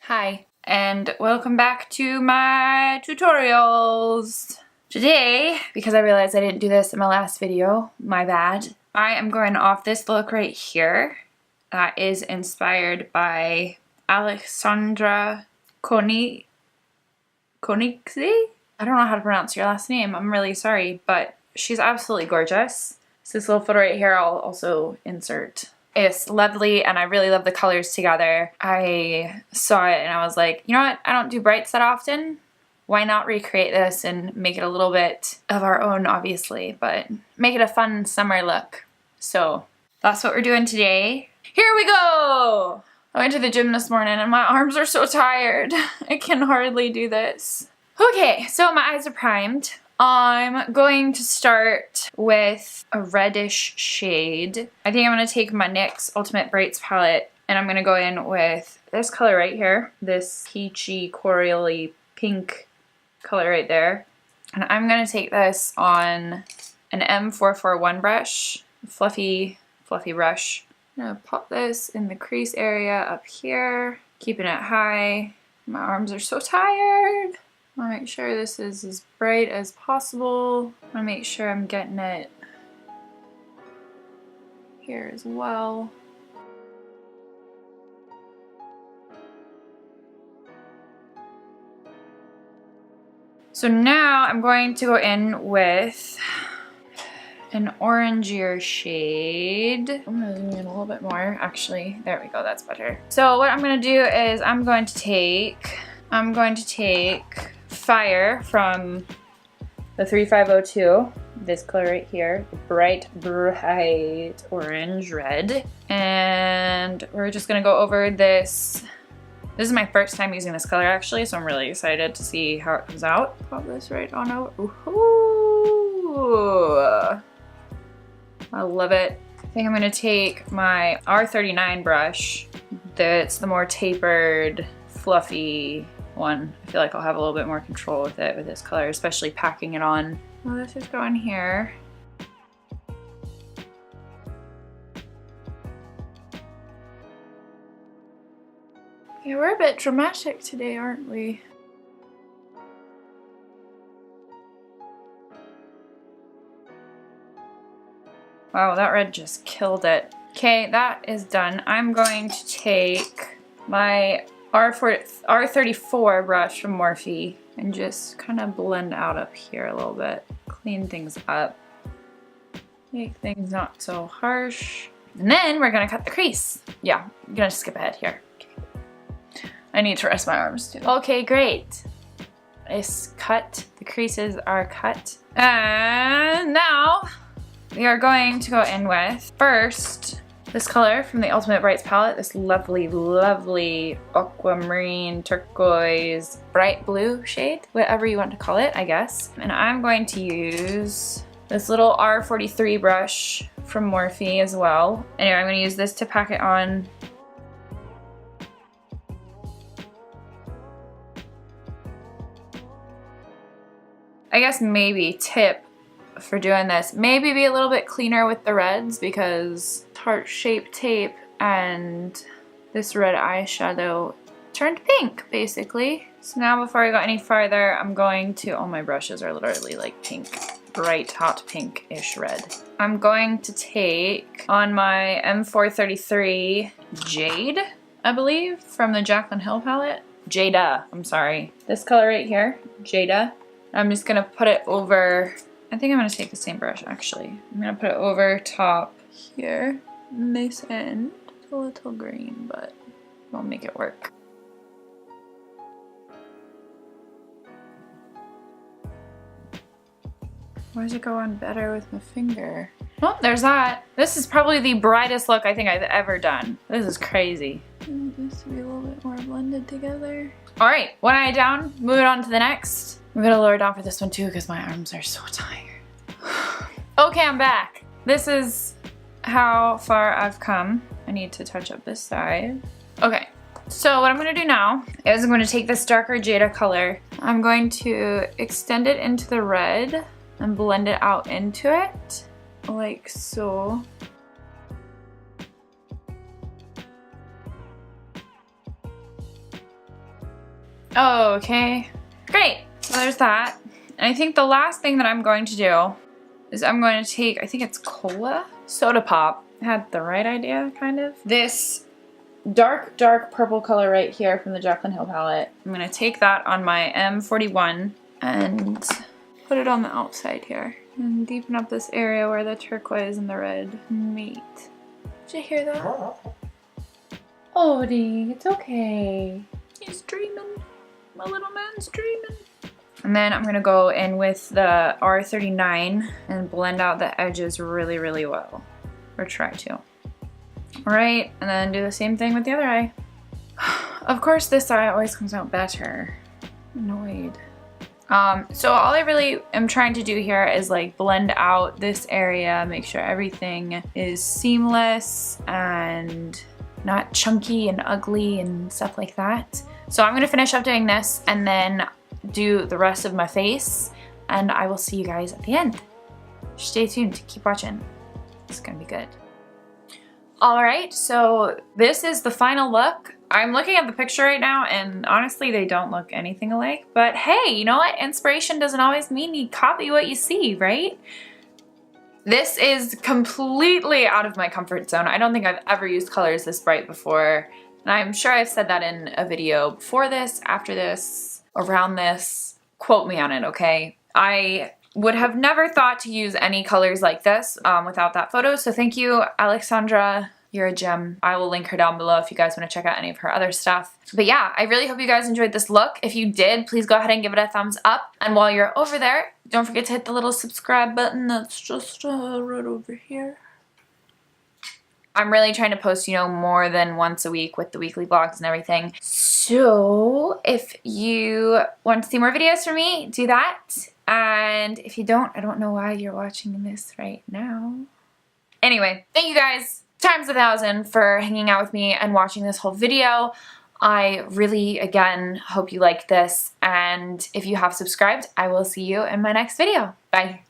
Hi, and welcome back to my tutorials. Today, because I realized I didn't do this in my last video, my bad, I am going off this look right here that is inspired by Aleksandra Konieczny? I don't know how to pronounce your last name, I'm really sorry, but she's absolutely gorgeous. So this little photo right here I'll also insert. It's lovely and I really love the colors together. I saw it and I was like, you know what, I don't do brights that often. Why not recreate this and make it a little bit of our own, obviously, but make it a fun summer look. So that's what we're doing today. Here we go! I went to the gym this morning and my arms are so tired. I can hardly do this. Okay, so my eyes are primed. I'm going to start with a reddish shade. I think I'm going to take my NYX Ultimate Brights palette and I'm going to go in with this color right here. This peachy, corally pink color right there. And I'm going to take this on an M441 brush, fluffy brush. I'm going to pop this in the crease area up here, keeping it high. My arms are so tired. I want to make sure this is as bright as possible. I want to make sure I'm getting it here as well. So now I'm going to go in with an orangier shade. I'm going to zoom in a little bit more. Actually, there we go, that's better. So what I'm going to do is I'm going to take Fire from the 3502, this color right here, bright orange red, and we're just gonna go over this. This is my first time using this color actually, so I'm really excited to see how it comes out. Pop this right on out. Ooh, I love it. I think I'm gonna take my R39 brush. That's the more tapered, fluffy one. I feel like I'll have a little bit more control with it with this color, especially packing it on. Well, let's just go in here. Yeah, we're a bit dramatic today, aren't we? Wow, that red just killed it. Okay, that is done. I'm going to take my R34 brush from Morphe and just kind of blend out up here a little bit. Clean things up. Make things not so harsh. And then we're gonna cut the crease. Yeah, I'm gonna skip ahead here. Okay. I need to rest my arms too. Okay, great. It's cut. The creases are cut. And now we are going to go in with first this color from the Ultimate Brights palette, this lovely, lovely aquamarine, turquoise, bright blue shade, whatever you want to call it, I guess. And I'm going to use this little R43 brush from Morphe as well. Anyway, I'm going to use this to pack it on. I guess maybe tip for doing this, maybe be a little bit cleaner with the reds because heart-shaped tape and this red eyeshadow turned pink basically. So now before I go any farther, I'm going to, all my brushes are literally like pink, bright hot pink-ish red. I'm going to take on my M433 Jade, I believe, from the Jaclyn Hill palette. Jada, I'm sorry. This color right here, Jada. I'm just gonna put it over, I think I'm gonna take the same brush actually. I'm gonna put it over top here, this end. It's a little green, but we'll make it work. Why does it go on better with my finger? Well, there's that. This is probably the brightest look I think I've ever done. This is crazy. I want this to be a little bit more blended together. All right, one eye down, move it on to the next. I'm gonna lower down for this one too because my arms are so tired. Okay, I'm back. This is how far I've come. I need to touch up this side. Okay, so what I'm gonna do now is I'm gonna take this darker Jada color. I'm going to extend it into the red and blend it out into it, like so. Oh, okay. Great. So there's that. And I think the last thing that I'm going to do is I'm going to take, I think it's Cola Soda Pop. I had the right idea, kind of. This dark purple color right here from the Jaclyn Hill palette. I'm going to take that on my M41 and put it on the outside here. And deepen up this area where the turquoise and the red meet. Did you hear that? Odie, it's okay. He's dreaming. My little man's dreaming. And then I'm gonna go in with the R39 and blend out the edges really, really well. Or try to. Alright, and then do the same thing with the other eye. Of course, this eye always comes out better. I'm annoyed. So all I really am trying to do here is like blend out this area, make sure everything is seamless and not chunky and ugly and stuff like that. So I'm gonna finish up doing this and then do the rest of my face, and I will see you guys at the end. Stay tuned, keep watching. It's gonna be good. Alright, so this is the final look. I'm looking at the picture right now and honestly they don't look anything alike, but hey, you know what? Inspiration doesn't always mean you copy what you see, right? This is completely out of my comfort zone. I don't think I've ever used colors this bright before, and I'm sure I've said that in a video before this, after this, around this. Quote me on it, okay? I would have never thought to use any colors like this without that photo, so thank you, Aleksandra. You're a gem. I will link her down below if you guys want to check out any of her other stuff. But yeah, I really hope you guys enjoyed this look. If you did, please go ahead and give it a thumbs up. And while you're over there, don't forget to hit the little subscribe button that's just right over here. I'm really trying to post, you know, more than once a week with the weekly vlogs and everything. So if you want to see more videos from me, do that. And if you don't, I don't know why you're watching this right now. Anyway, thank you guys times 1,000 for hanging out with me and watching this whole video. I really, again, hope you liked this. And if you have subscribed, I will see you in my next video. Bye.